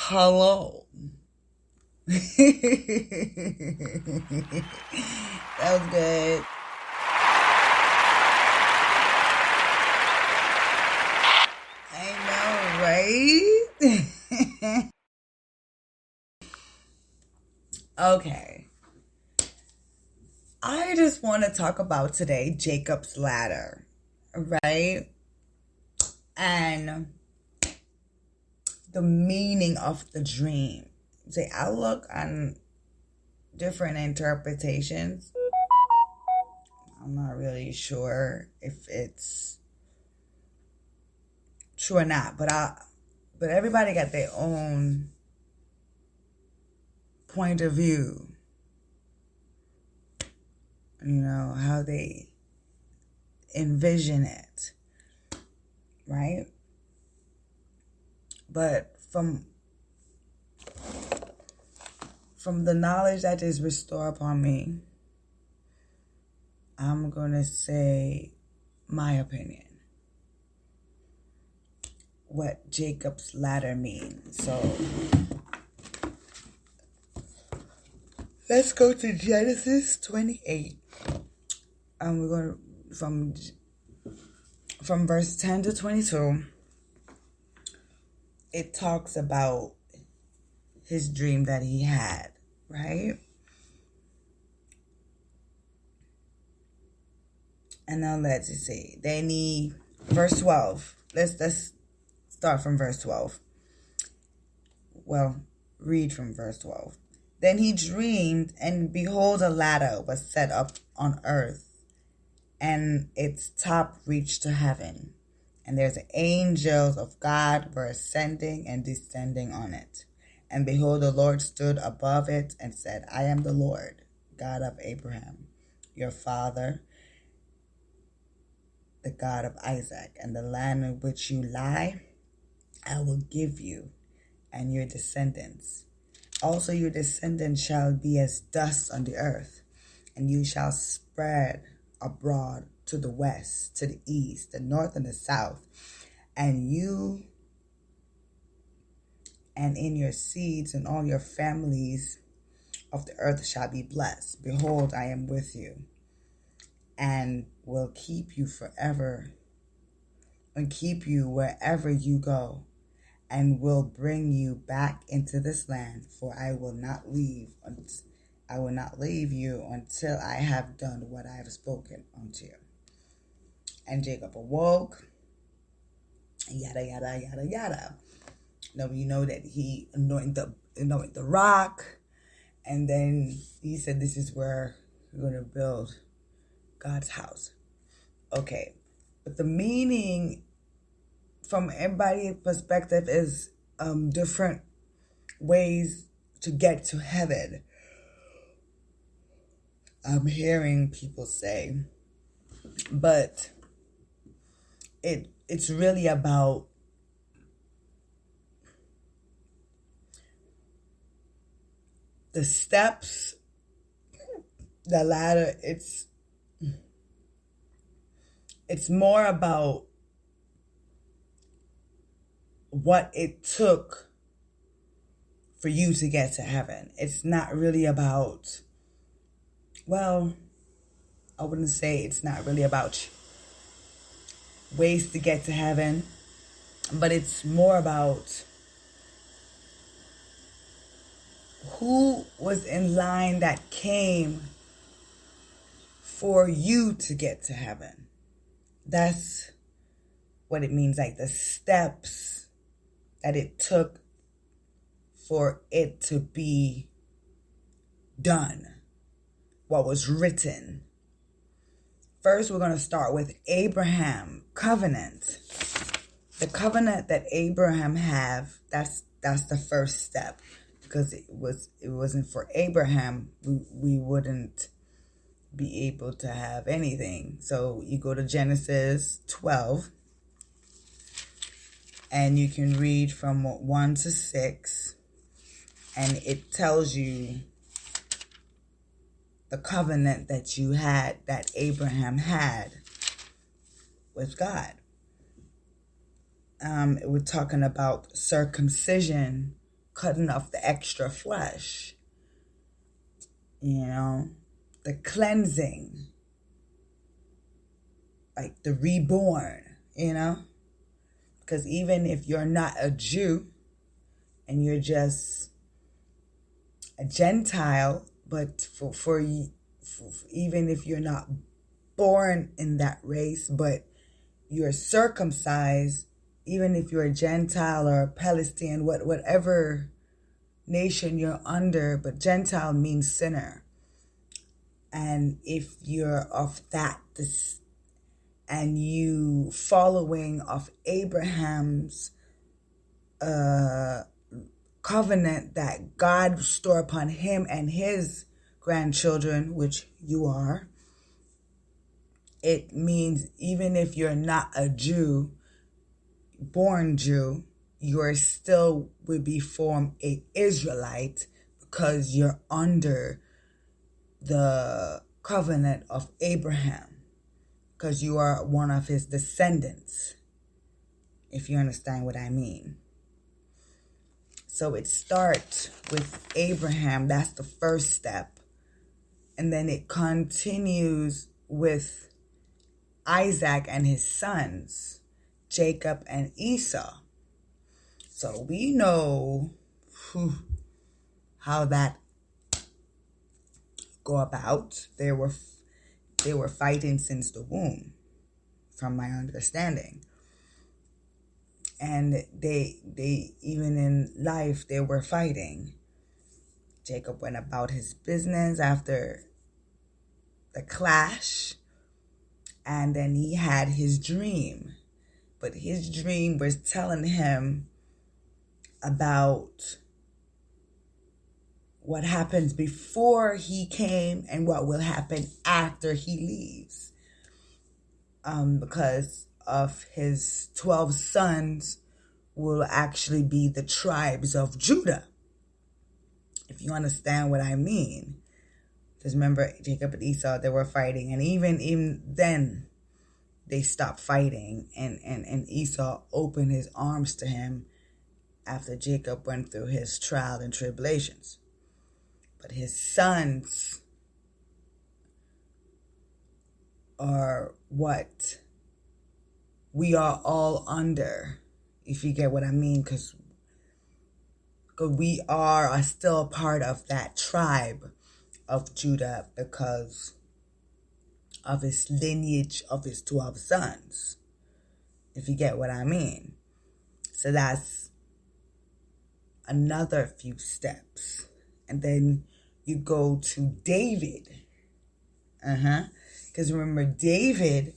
Hello. That was good. I know, right? Okay. I just want to talk about today Jacob's ladder, right? And the meaning of the dream. See, I look on different interpretations. I'm not really sure if it's true or not, but everybody got their own point of view. You know, how they envision it, right? But from the knowledge that is restored upon me, I'm going to say my opinion. What Jacob's ladder means. So let's go to Genesis 28. And we're going to, from verse 10 to 22, it talks about his dream that he had, right? And now let's see. Verse 12. Let's start from verse 12. Well, read from verse 12. Then he dreamed, and behold, a ladder was set up on earth, and its top reached to heaven. And there's angels of God were ascending and descending on it. And behold, the Lord stood above it and said, I am the Lord, God of Abraham, your father, the God of Isaac, and the land in which you lie, I will give you and your descendants. Also your descendants shall be as dust on the earth, and you shall spread abroad to the west, to the east, the north, and the south. And you and in your seeds and all your families of the earth shall be blessed. Behold, I am with you, and will keep you forever, and keep you wherever you go, and will bring you back into this land. For I will not leave you until I have done what I have spoken unto you. And Jacob awoke, yada yada yada yada. Now you know that he anointed the rock, and then he said, "This is where we're going to build God's house." Okay, but the meaning from everybody's perspective is different ways to get to heaven. I'm hearing people say, but it's really about the steps, the ladder. It's more about what it took for you to get to heaven. It's not really about, well, I wouldn't say it's not really about ways to get to heaven, but it's more about who was in line that came for you to get to heaven. That's what it means, like the steps that it took for it to be done, what was written. First, we're going to start with Abraham covenant. The covenant that Abraham have, that's the first step, because it wasn't for Abraham, we wouldn't be able to have anything. So you go to Genesis 12, and you can read from 1 to 6, and it tells you the covenant that Abraham had with God. We're talking about circumcision cutting off the extra flesh, the cleansing, like the reborn, because even if you're not a Jew and you're just a Gentile, but for even if you're not born in that race, but you're circumcised, even if you're a Gentile or a Palestinian, whatever nation you're under, but Gentile means sinner. And if you're of that, and you following of Abraham's covenant that God store upon him and his grandchildren, which you are, it means even if you're not a Jew, born Jew, you're still would be formed a Israelite because you're under the covenant of Abraham, because you are one of his descendants, if you understand what I mean. So it starts with Abraham. That's the first step. And then it continues with Isaac and his sons, Jacob and Esau. So we know how that go about. They were fighting since the womb, from my understanding. And they even in life, they were fighting. Jacob went about his business after the clash, and then he had his dream. But his dream was telling him about what happens before he came and what will happen after he leaves. Because of his 12 sons will actually be the tribes of Judah, if you understand what I mean. Because remember, Jacob and Esau, they were fighting, and even then they stopped fighting, and Esau opened his arms to him after Jacob went through his trial and tribulations. But his sons are what we are all under, if you get what I mean, because we are still a part of that tribe of Judah because of his lineage of his 12 sons, if you get what I mean. So that's another few steps. And then you go to David. Because remember, David,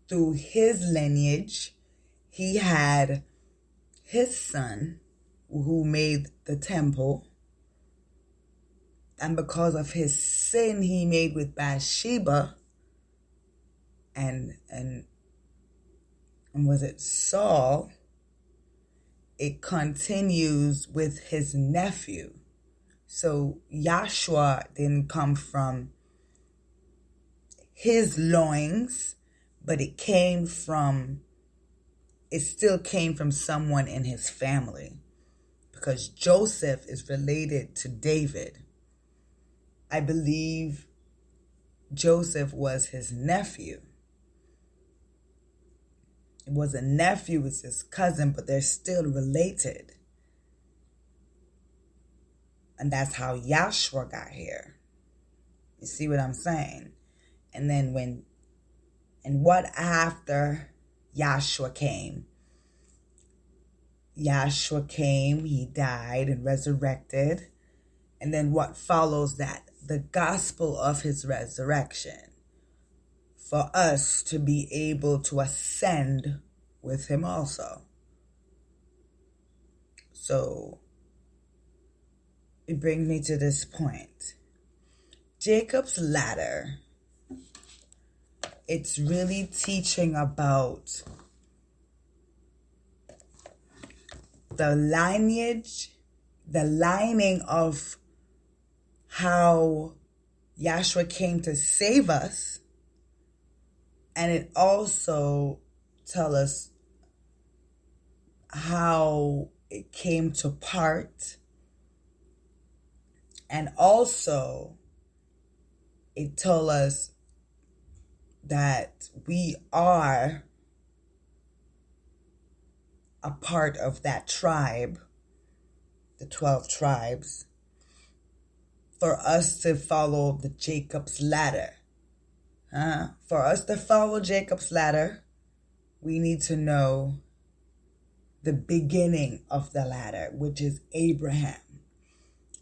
through his lineage, he had his son who made the temple. And because of his sin he made with Bathsheba and was it Saul, it continues with his nephew. So Yahshua didn't come from his loins, but it still came from someone in his family, because Joseph is related to David. I believe Joseph was his nephew. It was a nephew, it's his cousin, but they're still related. And that's how Yahshua got here. You see what I'm saying? And then what after Yahshua came? Yahshua came, he died and resurrected. And then what follows that? The gospel of his resurrection. For us to be able to ascend with him also. So it brings me to this point. Jacob's ladder, it's really teaching about the lineage, the lining of how Yahshua came to save us. And it also tells us how it came to part. And also, it told us that we are a part of that tribe, the 12 tribes, for us to follow the Jacob's ladder. For us to follow Jacob's ladder, we need to know the beginning of the ladder, which is Abraham.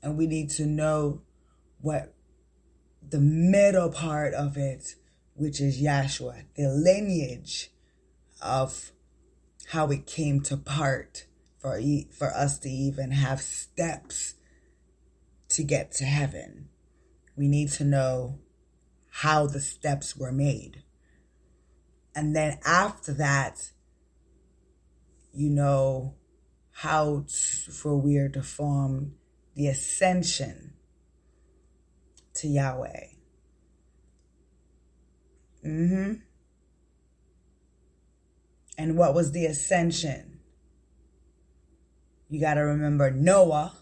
And we need to know what the middle part of it, which is Yahshua, the lineage of how it came to part for us to even have steps to get to heaven. We need to know how the steps were made. And then after that, you know how for we are to form the ascension to Yahweh. And what was the ascension? You got to remember Noah.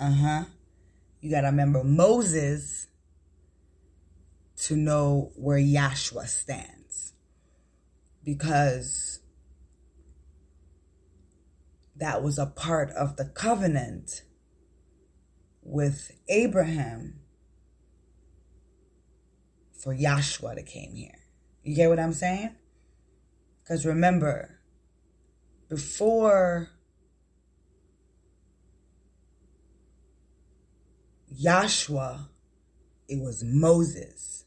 You got to remember Moses to know where Yahshua stands. Because that was a part of the covenant with Abraham for Yahshua to came here. You get what I'm saying? Because remember, before Yahshua, it was Moses.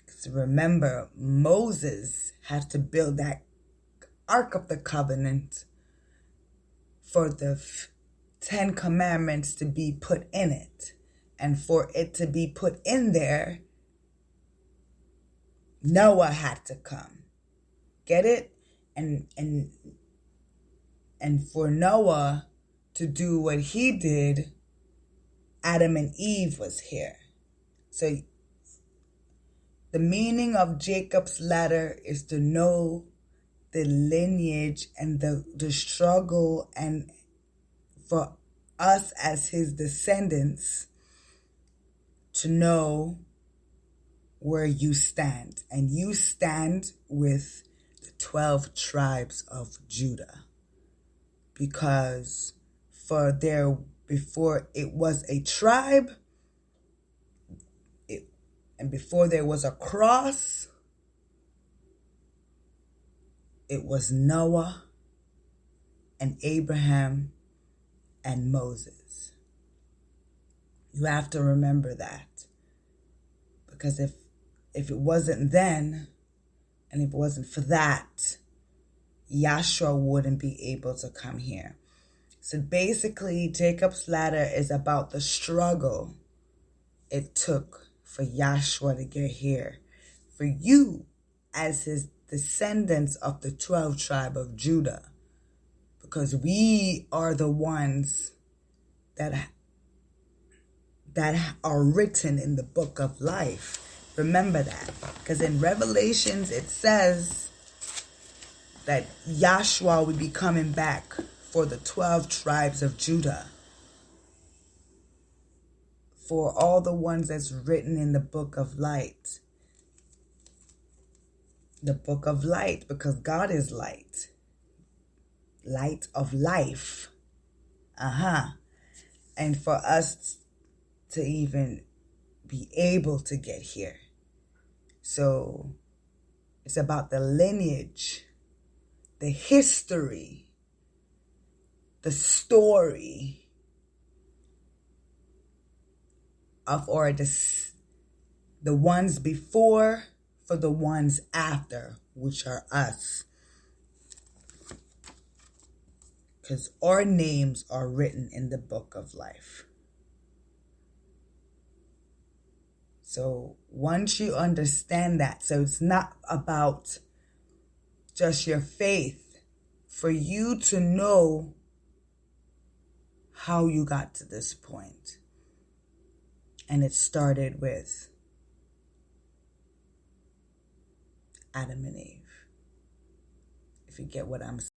Because remember, Moses had to build that Ark of the Covenant for the 10 Commandments to be put in it. And for it to be put in there, Noah had to come. Get it? And for Noah to do what he did, Adam and Eve was here. So the meaning of Jacob's ladder is to know the lineage and the struggle, and for us as his descendants to know where you stand. And you stand with the 12 tribes of Judah. Because before it was a tribe, and before there was a cross, it was Noah and Abraham and Moses. You have to remember that. Because if it wasn't then, and if it wasn't for that, Yahshua wouldn't be able to come here. So basically, Jacob's ladder is about the struggle it took for Yahshua to get here. For you, as his descendants of the 12 tribe of Judah. Because we are the ones that are written in the book of life. Remember that. Because in Revelations, it says that Yahshua will be coming back for the 12 tribes of Judah. For all the ones that's written in the book of light. The book of light, because God is light. Light of life. And for us to even be able to get here. So it's about the lineage, the history, the story of the ones before for the ones after, which are us. Because our names are written in the book of life. So once you understand that, so it's not about just your faith, for you to know how you got to this point. And it started with Adam and Eve. If you get what I'm saying.